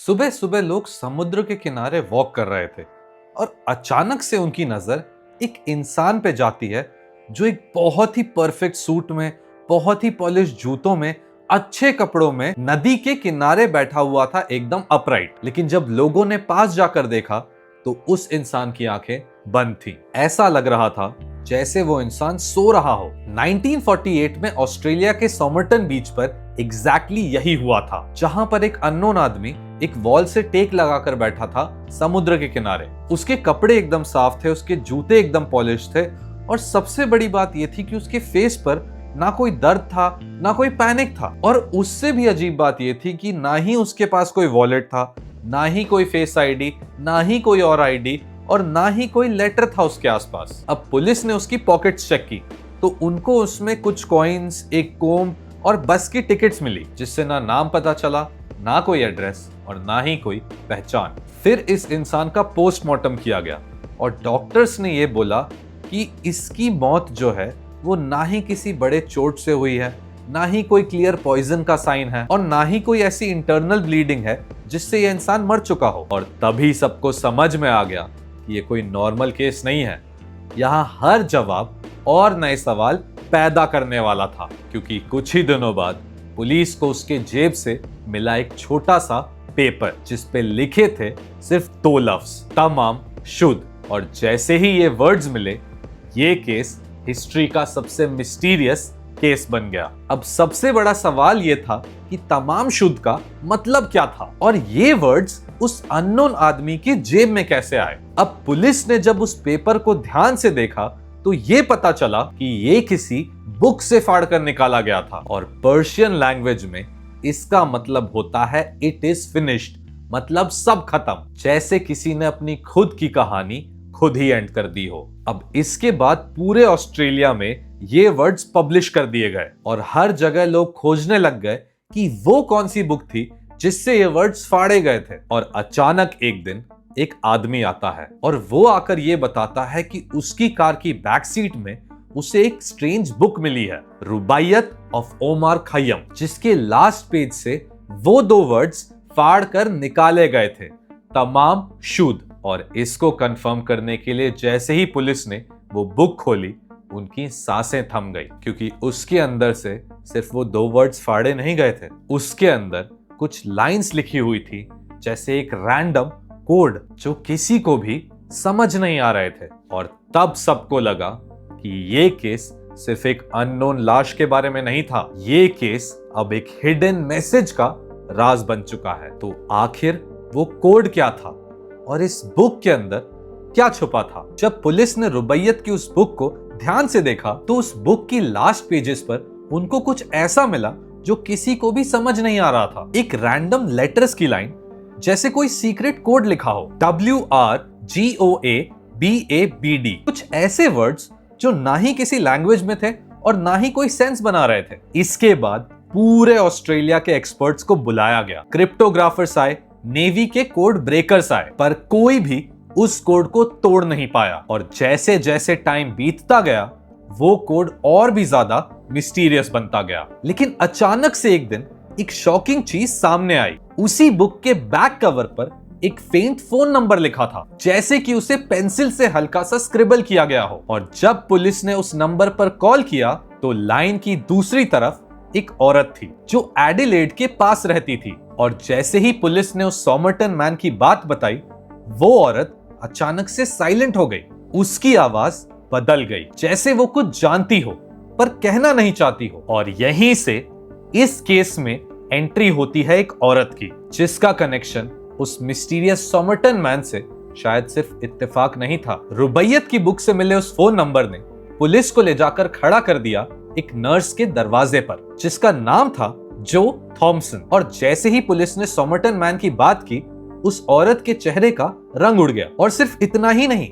सुबह सुबह लोग समुद्र के किनारे वॉक कर रहे थे और अचानक से उनकी नजर एक इंसान पे जाती है जो एक बहुत ही परफेक्ट सूट में, बहुत ही पॉलिश जूतों में, अच्छे कपड़ों में नदी के किनारे बैठा हुआ था, एकदम अपराइट। लेकिन जब लोगों ने पास जाकर देखा तो उस इंसान की आंखें बंद थी। ऐसा लग रहा था जैसे वो इंसान सो रहा हो। 1948 में ऑस्ट्रेलिया के सोमरटन बीच पर एग्जैक्टली यही हुआ था, जहां पर एक अननोन आदमी एक वॉल से टेक लगाकर बैठा था समुद्र के किनारे। उसके कपड़े एकदम साफ थे, उसके जूते एकदम पॉलिश थे और सबसे बड़ी बात यह थी कि उसके फेस पर ना कोई दर्द था, ना कोई पैनिक था। और उससे भी अजीब बात यह थी कि ना ही उसके पास कोई वॉलेट था, ना ही कोई फेस आईडी, ना ही कोई और आईडी और ना ही कोई लेटर था उसके आसपास। अब पुलिस ने उसकी पॉकेट्स चेक की तो उनको उसमें कुछ कॉइन्स, एक कोम और बस की टिकट्स मिली, जिससे ना नाम पता चला, ना कोई एड्रेस और ना ही कोई पहचान। फिर इस इंसान का पोस्टमार्टम किया गया और डॉक्टर्स ने यह बोला कि इसकी मौत जो है वो ना ही किसी बड़े चोट से हुई है, ना ही कोई क्लियर पॉइजन का साइन है और ना ही कोई ऐसी इंटरनल ब्लीडिंग है जिससे यह इंसान मर चुका हो। और तभी सबको समझ में आ गया कि ये कोई नॉर्मल केस नहीं है। यहाँ हर जवाब और नए सवाल पैदा करने वाला था, क्योंकि कुछ ही दिनों बाद पुलिस को उसके जेब से मिला एक छोटा सा पेपर जिस पे लिखे थे सिर्फ दो लफ्ज, तमाम शुद्ध। और जैसे ही ये वर्ड्स मिले, ये केस हिस्ट्री का सबसे मिस्टीरियस केस बन गया। अब सबसे बड़ा सवाल यह था कि तमाम शुद्ध का मतलब क्या था और ये वर्ड्स उस अननोन आदमी की जेब में कैसे आए। अब पुलिस ने जब उस पेपर को ध्यान से देखा तो ये पता चला कि ये किसी बुक से फाड़कर निकाला गया था और पर्शियन लैंग्वेज में इसका मतलब होता है इट इज फिनिश्ड, मतलब सब खत्म, जैसे किसी ने अपनी खुद की कहानी खुद ही एंड कर दी हो। अब इसके बाद पूरे ऑस्ट्रेलिया में ये वर्ड्स पब्लिश कर दिए गए और हर जगह लोग खोजने लग गए कि वो कौन सी बुक थी जिससे ये वर्ड्स फाड़े गए थे। और अचानक एक दिन एक आदमी आता है और वो आकर ये बताता है कि उसकी कार की बैक सीट में उसे एक स्ट्रेंज बुक मिली है, रुबाइयत ऑफ ओमार खय्यम, जिसके लास्ट पेज से वो दो वर्ड्स फाड़ कर निकाले गए थे, तमाम शुद्ध। और इसको कंफर्म करने के लिए जैसे ही पुलिस ने वो बुक खोली, उनकी सांसें थम गई, क्योंकि उसके अंदर से सिर्फ वो दो वर्ड्स फाड़े नहीं गए थे, उसके अंदर कुछ लाइंस लिखी हुई थी, जैसे एक रैंडम कोड जो किसी को भी समझ नहीं आ रहे थे। और तब सबको लगा कि ये केस सिर्फ एक अननोन लाश के बारे में नहीं था, ये केस अब एक हिडन मैसेज का राज बन चुका है। तो आखिर वो कोड क्या था और इस बुक के अंदर क्या छुपा था? जब पुलिस ने रुबैयत की उस बुक को ध्यान से देखा तो उस बुक की लास्ट पेजेस पर उनको कुछ ऐसा मिला जो किसी को भी समझ नहीं आ रहा था। एक रैंडम लेटर्स की लाइन, जैसे कोई सीक्रेट कोड लिखा हो, WRGOABABD, कुछ ऐसे वर्ड्स जो ना ही किसी लैंग्वेज में थे और ना ही कोई सेंस बना रहे थे। इसके बाद पूरे ऑस्ट्रेलिया के एक्सपर्ट्स को बुलाया गया, क्रिप्टोग्राफर्स आए, नेवी के कोड ब्रेकर्स आए, पर कोई भी उस कोड को तोड़ नहीं पाया। और जैसे जैसे टाइम बीतता गया, वो कोड और भी ज्यादा मिस्टीरियस बनता गया। लेकिन अचानक से एक दिन एक शॉकिंग चीज सामने आई। उसी बुक के बैक कवर पर एक फेंट फोन नंबर लिखा था, जैसे कि उसे पेंसिल से हल्का सा स्क्रिबल किया गया हो। और जब पुलिस ने उस नंबर पर कॉल किया तो लाइन की दूसरी तरफ एक औरत थी जो एडिलेड के पास रहती थी। और जैसे ही पुलिस ने उस सोमरटन मैन की बात बताई, वो औरत अचानक से साइलेंट हो गई। उसकी आवाज बदल गई, जैसे वो कुछ जानती हो पर कहना नहीं चाहती हो। और यहीं से इस केस में एंट्री होती है एक औरत की, जिसका कनेक्शन उस मिस्टीरियस सोमरटन मैन से शायद सिर्फ इत्तेफाक नहीं था। रुबैयत की बुक से मिले उस फोन नंबर ने पुलिस को ले जाकर खड़ा कर दिया एक नर्स के दरवाजे पर, जिसका नाम था जो थॉमसन। और जैसे ही पुलिस ने सोमरटन मैन की बात की, उस औरत के चेहरे का रंग उड़ गया। और सिर्फ इतना ही नहीं,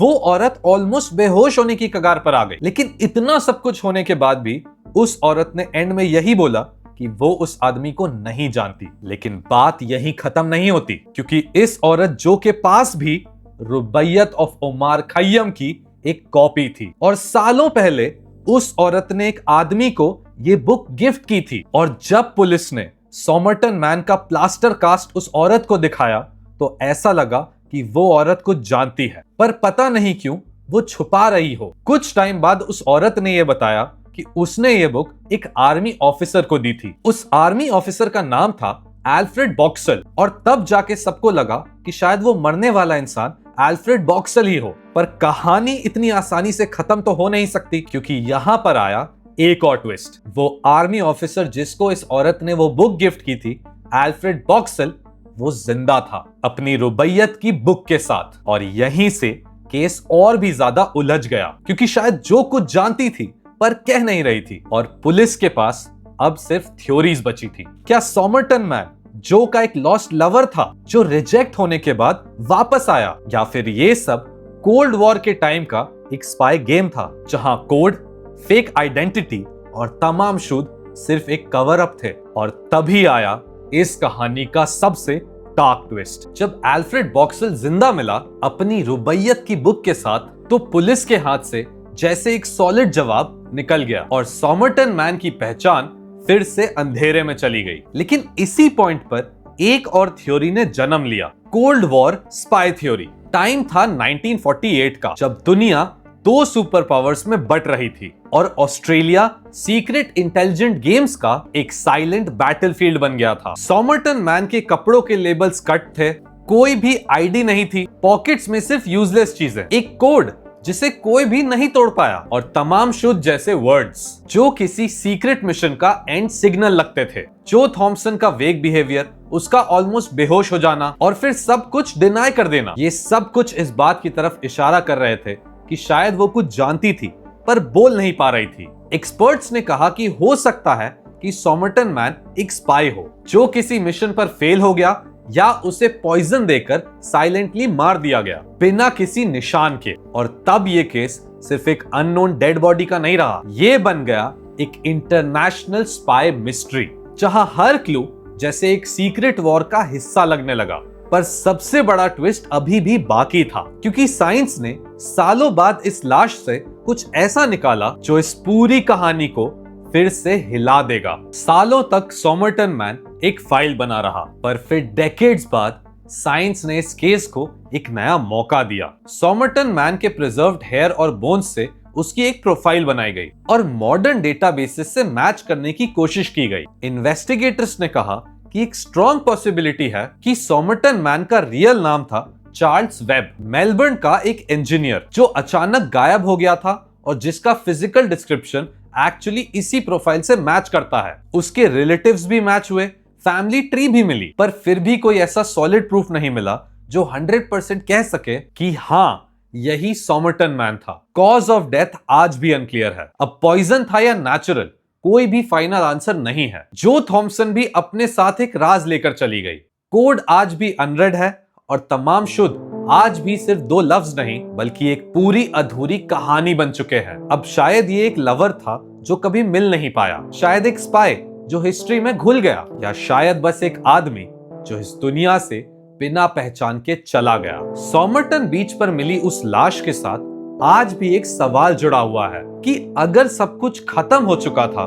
वो औरत ऑलमोस्ट बेहोश होने की कगार पर आ गई। लेकिन इतना सब कुछ होने के बाद भी उस औरत ने एंड में यही बोला कि वो उस आदमी को नहीं जानती। लेकिन बात यहीं खत्म नहीं होती, क्योंकि इस औरत जो के पास भी रुबैयत ऑफ ओमार खय्यम की एक कॉपी थी और सालों पहले उस औरत ने एक आदमी को ये बुक गिफ्ट की थी। और जब पुलिस ने सॉमरटन मैन का प्लास्टर कास्ट उस औरत को दिखाया तो ऐसा लगा कि वो औरत कुछ जानती है, पर पता नहीं क्यों वो छुपा रही हो। कुछ टाइम बाद उस औरत ने यह बताया कि उसने ये बुक एक आर्मी ऑफिसर को दी थी। उस आर्मी ऑफिसर का नाम था अल्फ्रेड बॉक्सल, और तब जाके सबको लगा कि शायद वो मरने वाला इंसान अल्फ्रेड बॉक्सल ही हो। पर कहानी इतनी आसानी से खत्म तो हो नहीं सकती, क्योंकि यहां पर आया एक और ट्विस्ट। वो आर्मी ऑफिसर जिसको इस औरत ने वो बुक गिफ्ट की थी, अल्फ्रेड बॉक्सल, वो जिंदा था अपनी रुबैयत की बुक के साथ। और यहीं से केस और भी ज्यादा उलझ गया, क्योंकि शायद जो कुछ जानती थी पर कह नहीं रही थी, और पुलिस के पास अब सिर्फ थ्योरीज बची थी। क्या सॉमरटन मैन जो का एक लॉस्ट लवर था जो रिजेक्ट होने के बाद वापस आया, या फिर ये सब कोल्ड वॉर के टाइम का एक स्पाई गेम था जहां कोड, फेक आइडेंटिटी और तमाम शूट सिर्फ एक कवर अप थे। और तभी आया इस कहानी का सबसे डार्क ट्विस्ट। जब अल्फ्रेड बॉक्सल जिंदा मिला अपनी रुबैयत की बुक के साथ, तो पुलिस के हाथ से जैसे एक सॉलिड जवाब निकल गया और सॉमरटन मैन की पहचान फिर से अंधेरे में चली गई। लेकिन इसी पॉइंट पर एक और थ्योरी ने जन्म लिया, cold war spy theory. Time था 1948 का, जब दुनिया दो सुपर पावर्स में बट रही थी और ऑस्ट्रेलिया सीक्रेट इंटेलिजेंट गेम्स का एक साइलेंट बैटलफील्ड बन गया था। सॉमरटन मैन के कपड़ों के लेबल्स कट थे, कोई भी आईडी नहीं थी, पॉकेट्स में सिर्फ यूजलेस चीजें, एक कोड जिसे कोई भी नहीं तोड़ पाया, और तमाम शुद्ध जैसे वर्ड्स जो किसी सीक्रेट मिशन का एंड सिग्नल लगते थे। जो थॉमसन का वेग बिहेवियर, उसका ऑलमोस्ट बेहोश हो जाना और फिर सब कुछ डिनाई कर देना, ये सब कुछ इस बात की तरफ इशारा कर रहे थे कि शायद वो कुछ जानती थी पर बोल नहीं पा रही थी। एक्सपर्ट्स ने कहा कि हो सकता है कि सॉमरटन मैन एक स्पाई हो जो किसी मिशन पर फेल हो गया, या उसे पॉइजन देकर साइलेंटली मार दिया गया बिना किसी निशान के। और तब ये केस सिर्फ एक अननोन डेड बॉडी का नहीं रहा, ये बन गया एक इंटरनेशनल स्पाई मिस्ट्री, जहां हर क्लू जैसे एक सीक्रेट वॉर का हिस्सा लगने लगा। पर सबसे बड़ा ट्विस्ट अभी भी बाकी था, क्योंकि साइंस ने सालों बाद इस लाश से कुछ ऐसा निकाला जो इस पूरी कहानी को फिर से हिला देगा। सालों तक सॉमरटन मैन एक फाइल बना रहा, पर फिर डेकेड्स बाद साइंस ने इस केस को एक नया मौका दिया। सॉमरटन मैन के प्रिजर्व्ड हेयर और बोन्स से उसकी एक प्रोफाइल बनाई गई और मॉडर्न डेटाबेसेस से मैच करने की कोशिश की गई। इन्वेस्टिगेटर्स ने कहा कि एक स्ट्रॉन्ग पॉसिबिलिटी है कि सॉमरटन मैन का रियल नाम था चार्ल्स वेब, मेलबर्न का एक इंजीनियर जो अचानक गायब हो गया था और जिसका फिजिकल डिस्क्रिप्शन एक्चुअली इसी प्रोफाइल से मैच करता है। उसके रिलेटिव्स भी मैच हुए, फैमिली ट्री भी मिली, पर फिर भी कोई ऐसा सॉलिड प्रूफ नहीं मिला जो 100% कह सके कि हाँ, यही सॉमरटन मैन था। कॉज ऑफ डेथ आज भी अनक्लियर है। अब पॉइजन था या नेचुरल, कोई भी फाइनल आंसर नहीं है। जो थॉमसन भी अपने साथ एक राज लेकर चली गई। कोड आज भी अनरेड है और तमाम शुद्ध आज भी सिर्फ दो लफ्ज नहीं बल्कि एक पूरी अधूरी कहानी बन चुके हैं। अब शायद ये एक लवर था जो कभी मिल नहीं पाया, शायद एक स्पाई जो हिस्ट्री में घुल गया, या शायद बस एक आदमी जो इस दुनिया से बिना पहचान के चला गया। सॉमरटन बीच पर मिली उस लाश के साथ आज भी एक सवाल जुड़ा हुआ है कि अगर सब कुछ खत्म हो चुका था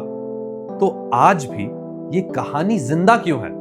तो आज भी ये कहानी जिंदा क्यों है।